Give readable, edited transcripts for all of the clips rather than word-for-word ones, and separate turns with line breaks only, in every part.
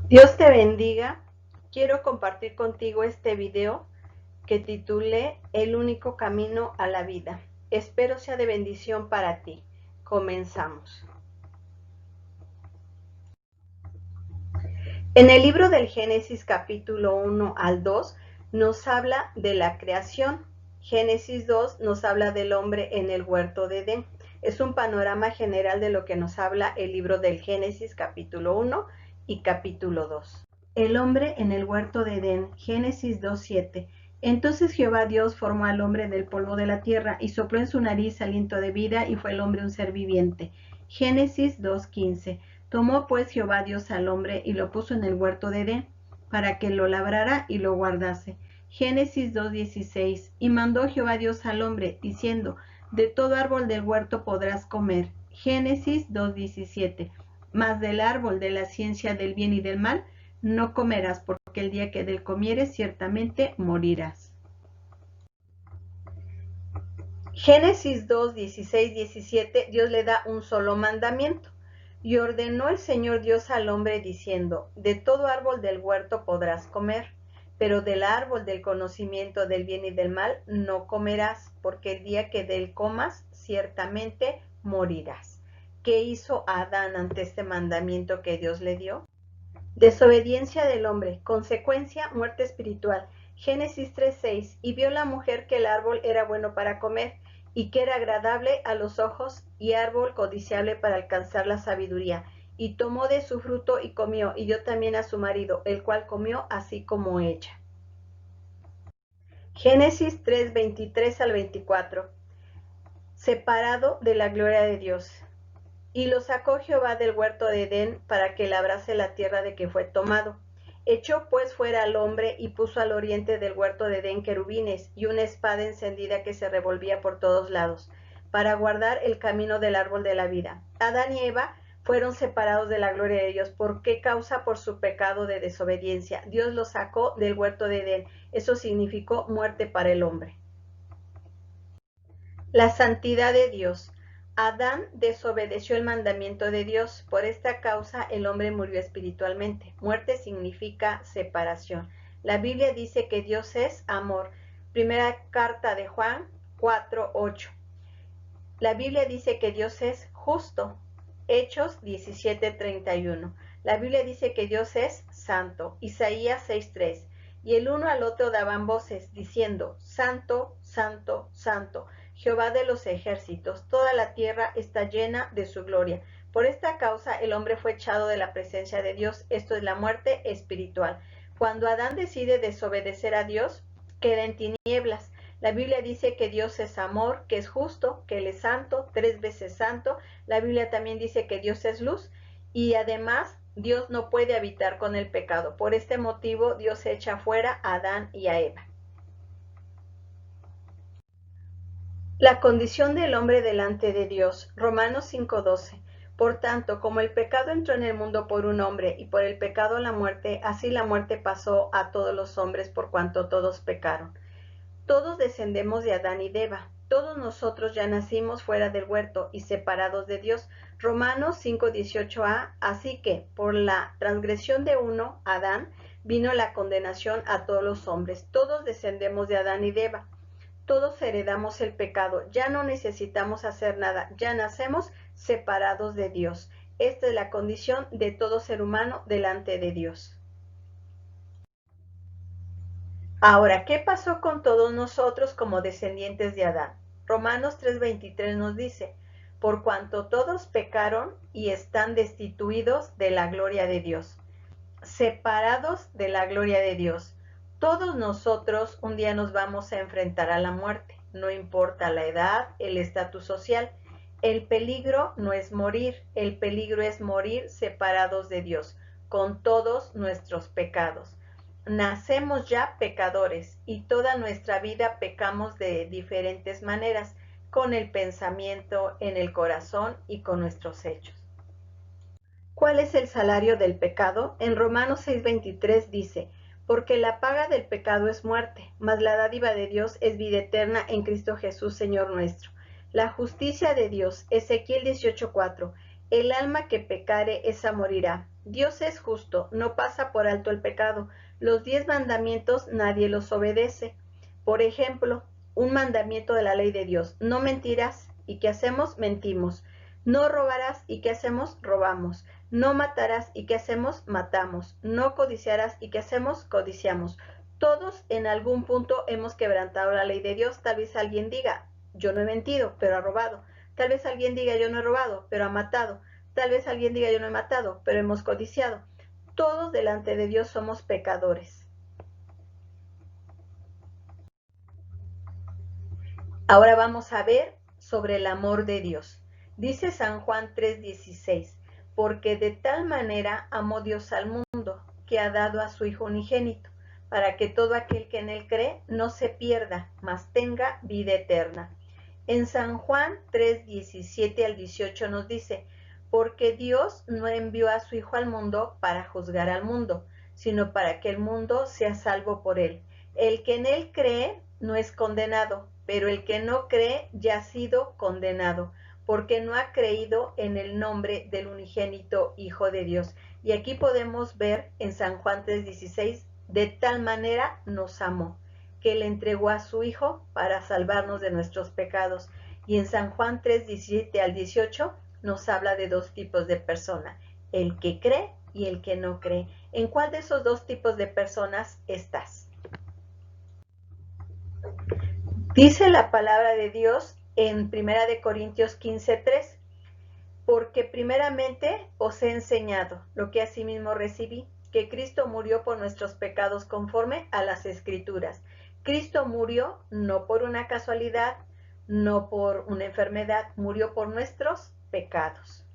Dios te bendiga. Quiero compartir contigo este video que titulé El único camino a la vida. Espero sea de bendición para ti. Comenzamos. En el libro del Génesis capítulo 1 al 2 nos habla de la creación. Génesis 2 nos habla del hombre en el huerto de Edén. Es un panorama general de lo que nos habla el libro del Génesis capítulo 1 y capítulo 2. El hombre en el huerto de Edén, Génesis 2:7. Entonces Jehová Dios formó al hombre del polvo de la tierra y sopló en su nariz aliento de vida y fue el hombre un ser viviente. Génesis 2:15. Tomó pues Jehová Dios al hombre y lo puso en el huerto de Edén, para que lo labrara y lo guardase. Génesis 2:16. Y mandó Jehová Dios al hombre, diciendo, de todo árbol del huerto podrás comer. Génesis 2:17. Mas del árbol de la ciencia del bien y del mal no comerás, porque el día que del comieres ciertamente morirás. Génesis 2:16-17, Dios le da un solo mandamiento. Y ordenó el Señor Dios al hombre diciendo, de todo árbol del huerto podrás comer, pero del árbol del conocimiento del bien y del mal no comerás, porque el día que de él comas, ciertamente morirás. ¿Qué hizo Adán ante este mandamiento que Dios le dio? Desobediencia del hombre, consecuencia, muerte espiritual. Génesis 3:6. Y vio la mujer que el árbol era bueno para comer, y que era agradable a los ojos, y árbol codiciable para alcanzar la sabiduría. Y tomó de su fruto y comió, y dio también a su marido, el cual comió así como ella. Génesis 3:23-24. Separado de la gloria de Dios. Y lo sacó Jehová del huerto de Edén para que labrase la tierra de que fue tomado. Echó pues fuera al hombre y puso al oriente del huerto de Edén querubines y una espada encendida que se revolvía por todos lados, para guardar el camino del árbol de la vida. Adán y Eva fueron separados de la gloria de Dios. ¿Por qué causa? Por su pecado de desobediencia. Dios los sacó del huerto de Edén. Eso significó muerte para el hombre. La santidad de Dios. Adán desobedeció el mandamiento de Dios. Por esta causa el hombre murió espiritualmente. Muerte significa separación. La Biblia dice que Dios es amor. Primera carta de Juan 4:8. La Biblia dice que Dios es justo. Hechos 17:31. La Biblia dice que Dios es santo. Isaías 6:3. Y el uno al otro daban voces, diciendo, Santo, Santo, Santo, Jehová de los ejércitos, toda la tierra está llena de su gloria. Por esta causa el hombre fue echado de la presencia de Dios, esto es la muerte espiritual. Cuando Adán decide desobedecer a Dios, queda en tinieblas. La Biblia dice que Dios es amor, que es justo, que Él es santo, 3 veces santo. La Biblia también dice que Dios es luz y además Dios no puede habitar con el pecado. Por este motivo Dios echa fuera a Adán y a Eva. La condición del hombre delante de Dios. Romanos 5:12. Por tanto, como el pecado entró en el mundo por un hombre y por el pecado la muerte, así la muerte pasó a todos los hombres por cuanto todos pecaron. Todos descendemos de Adán y de Eva. Todos nosotros ya nacimos fuera del huerto y separados de Dios. Romanos 5:18a. Así que, por la transgresión de uno, Adán, vino la condenación a todos los hombres. Todos descendemos de Adán y de Eva. Todos heredamos el pecado. Ya no necesitamos hacer nada. Ya nacemos separados de Dios. Esta es la condición de todo ser humano delante de Dios. Ahora, ¿qué pasó con todos nosotros como descendientes de Adán? Romanos 3:23 nos dice, por cuanto todos pecaron y están destituidos de la gloria de Dios, separados de la gloria de Dios. Todos nosotros un día nos vamos a enfrentar a la muerte, no importa la edad, el estatus social. El peligro no es morir, el peligro es morir separados de Dios, con todos nuestros pecados. Nacemos ya pecadores y toda nuestra vida pecamos de diferentes maneras, con el pensamiento, en el corazón y con nuestros hechos. ¿Cuál es el salario del pecado? En Romanos 6:23 dice, porque la paga del pecado es muerte, mas la dádiva de Dios es vida eterna en Cristo Jesús, Señor nuestro. La justicia de Dios, Ezequiel 18:4, el alma que pecare esa morirá. Dios es justo, no pasa por alto el pecado. Los 10 mandamientos nadie los obedece. Por ejemplo, un mandamiento de la ley de Dios: no mentirás. ¿Y qué hacemos? Mentimos. No robarás. ¿Y qué hacemos? Robamos. No matarás. ¿Y qué hacemos? Matamos. No codiciarás. ¿Y qué hacemos? Codiciamos. Todos en algún punto hemos quebrantado la ley de Dios. Tal vez alguien diga, yo no he mentido, pero ha robado. Tal vez alguien diga, yo no he robado, pero ha matado. Tal vez alguien diga, yo no he matado, pero hemos codiciado. Todos delante de Dios somos pecadores. Ahora vamos a ver sobre el amor de Dios. Dice San Juan 3:16, porque de tal manera amó Dios al mundo, que ha dado a su Hijo unigénito, para que todo aquel que en él cree no se pierda, mas tenga vida eterna. En San Juan 3:17 al 18 nos dice, porque Dios no envió a su Hijo al mundo para juzgar al mundo, sino para que el mundo sea salvo por él. El que en él cree no es condenado, pero el que no cree ya ha sido condenado, porque no ha creído en el nombre del unigénito Hijo de Dios. Y aquí podemos ver en San Juan 3:16, de tal manera nos amó, que le entregó a su Hijo para salvarnos de nuestros pecados. Y en San Juan 3:17 al 18 nos habla de dos tipos de persona, el que cree y el que no cree. ¿En cuál de esos dos tipos de personas estás? Dice la palabra de Dios en 1 Corintios 15:3, porque primeramente os he enseñado lo que asimismo recibí, que Cristo murió por nuestros pecados conforme a las Escrituras. Cristo murió no por una casualidad, no por una enfermedad, murió por nuestros pecados.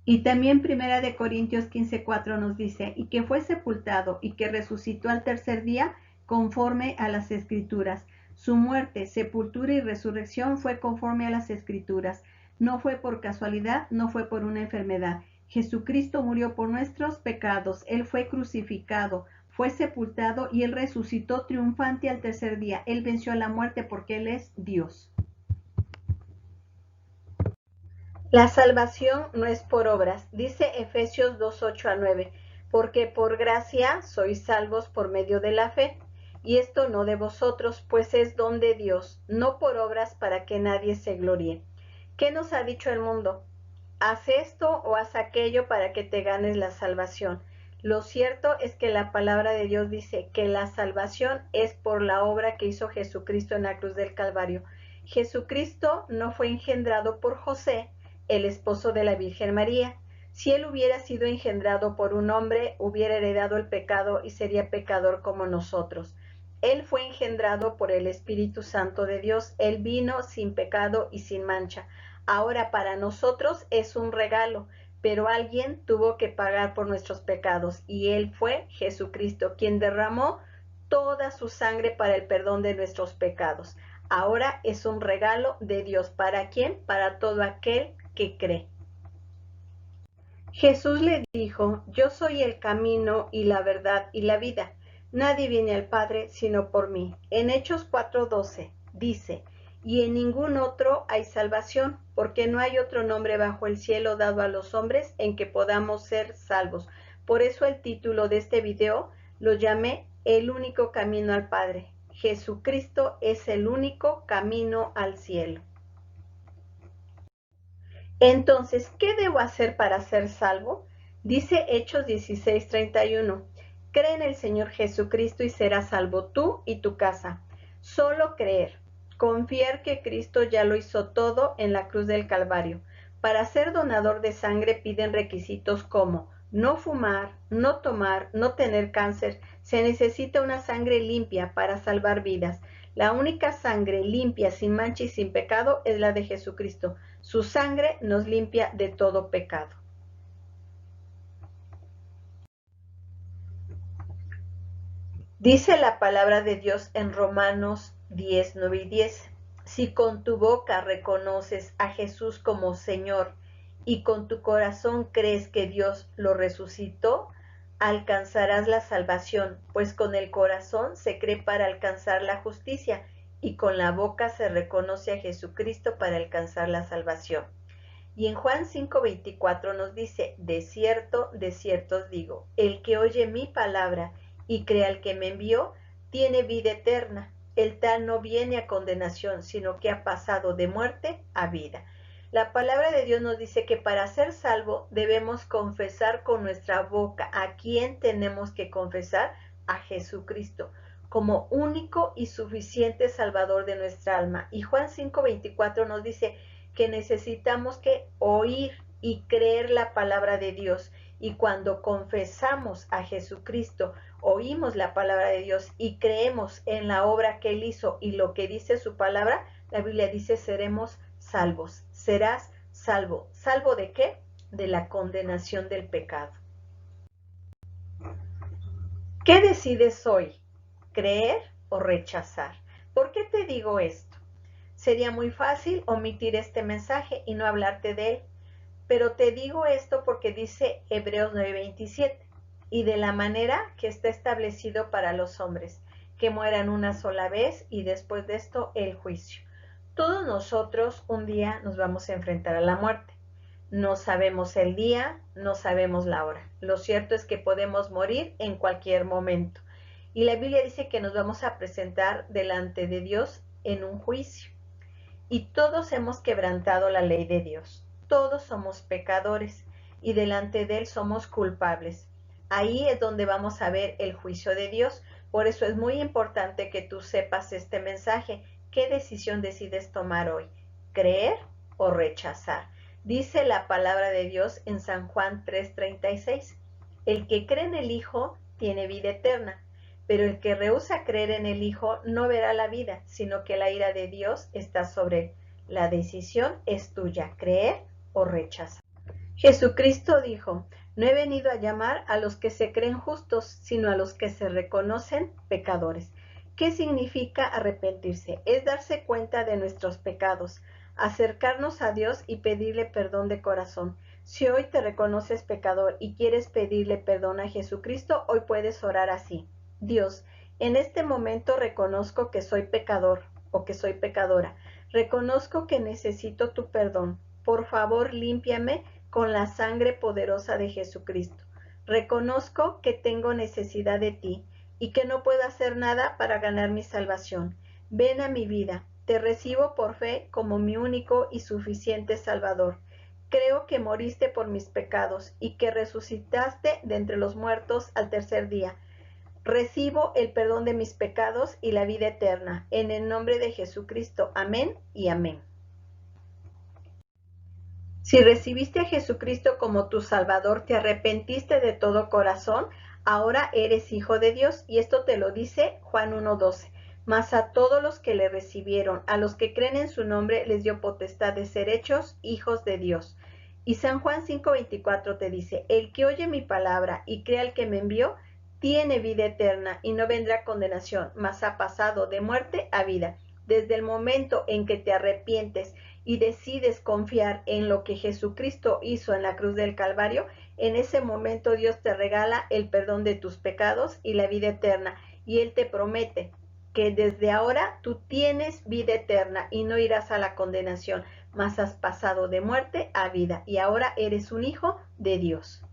Y también 1 Corintios 15:4 nos dice, y que fue sepultado y que resucitó al tercer día conforme a las Escrituras. Su muerte, sepultura y resurrección fue conforme a las Escrituras. No fue por casualidad, no fue por una enfermedad. Jesucristo murió por nuestros pecados. Él fue crucificado, fue sepultado y Él resucitó triunfante al tercer día. Él venció a la muerte porque Él es Dios. La salvación no es por obras, dice Efesios 2:8 a 9, porque por gracia sois salvos por medio de la fe, y esto no de vosotros, pues es don de Dios, no por obras para que nadie se gloríe. ¿Qué nos ha dicho el mundo? Haz esto o haz aquello para que te ganes la salvación. Lo cierto es que la palabra de Dios dice que la salvación es por la obra que hizo Jesucristo en la cruz del Calvario. Jesucristo no fue engendrado por José, el esposo de la Virgen María. Si él hubiera sido engendrado por un hombre, hubiera heredado el pecado y sería pecador como nosotros. Él fue engendrado por el Espíritu Santo de Dios. Él vino sin pecado y sin mancha. Ahora para nosotros es un regalo, pero alguien tuvo que pagar por nuestros pecados y Él fue Jesucristo, quien derramó toda su sangre para el perdón de nuestros pecados. Ahora es un regalo de Dios. ¿Para quién? Para todo aquel que cree. Jesús le dijo, yo soy el camino y la verdad y la vida. Nadie viene al Padre sino por mí. En Hechos 4:12 dice, y en ningún otro hay salvación, porque no hay otro nombre bajo el cielo dado a los hombres en que podamos ser salvos. Por eso el título de este video lo llamé El único camino al Padre. Jesucristo es el único camino al cielo. Entonces, ¿qué debo hacer para ser salvo? Dice Hechos 16:31, cree en el Señor Jesucristo y serás salvo tú y tu casa. Solo creer, confiar que Cristo ya lo hizo todo en la cruz del Calvario. Para ser donador de sangre piden requisitos como no fumar, no tomar, no tener cáncer. Se necesita una sangre limpia para salvar vidas. La única sangre limpia, sin mancha y sin pecado es la de Jesucristo. Su sangre nos limpia de todo pecado. Dice la palabra de Dios en Romanos 10:9 y 10. Si con tu boca reconoces a Jesús como Señor y con tu corazón crees que Dios lo resucitó, alcanzarás la salvación, pues con el corazón se cree para alcanzar la justicia y con la boca se reconoce a Jesucristo para alcanzar la salvación. Y en Juan 5:24 nos dice, de cierto os digo, el que oye mi palabra y cree al que me envió, tiene vida eterna. El tal no viene a condenación, sino que ha pasado de muerte a vida. La palabra de Dios nos dice que para ser salvo debemos confesar con nuestra boca. ¿A quién tenemos que confesar? A Jesucristo, como único y suficiente Salvador de nuestra alma. Y Juan 5:24 nos dice que necesitamos que oír y creer la palabra de Dios. Y cuando confesamos a Jesucristo, oímos la palabra de Dios y creemos en la obra que Él hizo y lo que dice su palabra, la Biblia dice seremos salvos. Serás salvo. ¿Salvo de qué? De la condenación del pecado. ¿Qué decides hoy? ¿Creer o rechazar? ¿Por qué te digo esto? Sería muy fácil omitir este mensaje y no hablarte de él, pero te digo esto porque dice Hebreos 9:27, y de la manera que está establecido para los hombres, que mueran una sola vez y después de esto el juicio. Todos nosotros un día nos vamos a enfrentar a la muerte. No sabemos el día, no sabemos la hora. Lo cierto es que podemos morir en cualquier momento. Y la Biblia dice que nos vamos a presentar delante de Dios en un juicio. Y todos hemos quebrantado la ley de Dios. Todos somos pecadores y delante de Él somos culpables. Ahí es donde vamos a ver el juicio de Dios. Por eso es muy importante que tú sepas este mensaje. ¿Qué decisión decides tomar hoy? ¿Creer o rechazar? Dice la palabra de Dios en San Juan 3:36. El que cree en el Hijo tiene vida eterna, pero el que rehúsa creer en el Hijo no verá la vida, sino que la ira de Dios está sobre él. La decisión es tuya, creer o rechazar. Jesucristo dijo, no he venido a llamar a los que se creen justos, sino a los que se reconocen pecadores. ¿Qué significa arrepentirse? Es darse cuenta de nuestros pecados, acercarnos a Dios y pedirle perdón de corazón. Si hoy te reconoces pecador y quieres pedirle perdón a Jesucristo, hoy puedes orar así. Dios, en este momento reconozco que soy pecador o que soy pecadora. Reconozco que necesito tu perdón. Por favor, límpiame con la sangre poderosa de Jesucristo. Reconozco que tengo necesidad de ti y que no puedo hacer nada para ganar mi salvación. Ven a mi vida. Te recibo por fe como mi único y suficiente Salvador. Creo que moriste por mis pecados y que resucitaste de entre los muertos al tercer día. Recibo el perdón de mis pecados y la vida eterna. En el nombre de Jesucristo. Amén y amén. Si recibiste a Jesucristo como tu Salvador, te arrepentiste de todo corazón, ahora eres hijo de Dios. Y esto te lo dice Juan 1:12. Mas a todos los que le recibieron, a los que creen en su nombre, les dio potestad de ser hechos hijos de Dios. Y San Juan 5:24 te dice, el que oye mi palabra y cree al que me envió, tiene vida eterna y no vendrá condenación, mas ha pasado de muerte a vida. Desde el momento en que te arrepientes y decides confiar en lo que Jesucristo hizo en la cruz del Calvario, en ese momento Dios te regala el perdón de tus pecados y la vida eterna. Y Él te promete que desde ahora tú tienes vida eterna y no irás a la condenación, mas has pasado de muerte a vida y ahora eres un hijo de Dios.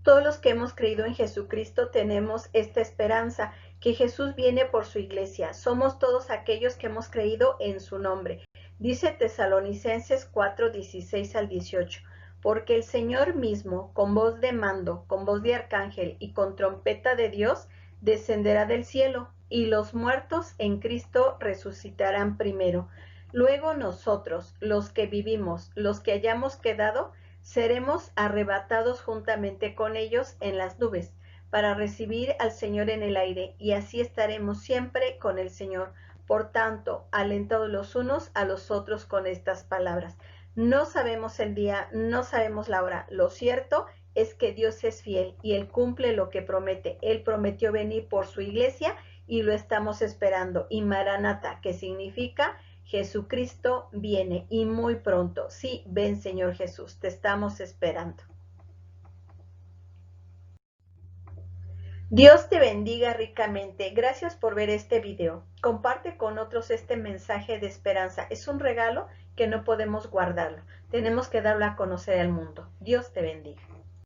Todos los que hemos creído en Jesucristo tenemos esta esperanza, que Jesús viene por su iglesia. Somos todos aquellos que hemos creído en su nombre. Dice Tesalonicenses 4:16-18, porque el Señor mismo, con voz de mando, con voz de arcángel y con trompeta de Dios, descenderá del cielo, y los muertos en Cristo resucitarán primero. Luego nosotros, los que vivimos, los que hayamos quedado, seremos arrebatados juntamente con ellos en las nubes, para recibir al Señor en el aire, y así estaremos siempre con el Señor. Por tanto, alentados los unos a los otros con estas palabras. No sabemos el día, no sabemos la hora. Lo cierto es que Dios es fiel y Él cumple lo que promete. Él prometió venir por su iglesia y lo estamos esperando. Y Maranata, que significa Jesucristo viene y muy pronto. Sí, ven Señor Jesús, te estamos esperando. Dios te bendiga ricamente. Gracias por ver este video. Comparte con otros este mensaje de esperanza. Es un regalo que no podemos guardarlo. Tenemos que darlo a conocer al mundo. Dios te bendiga.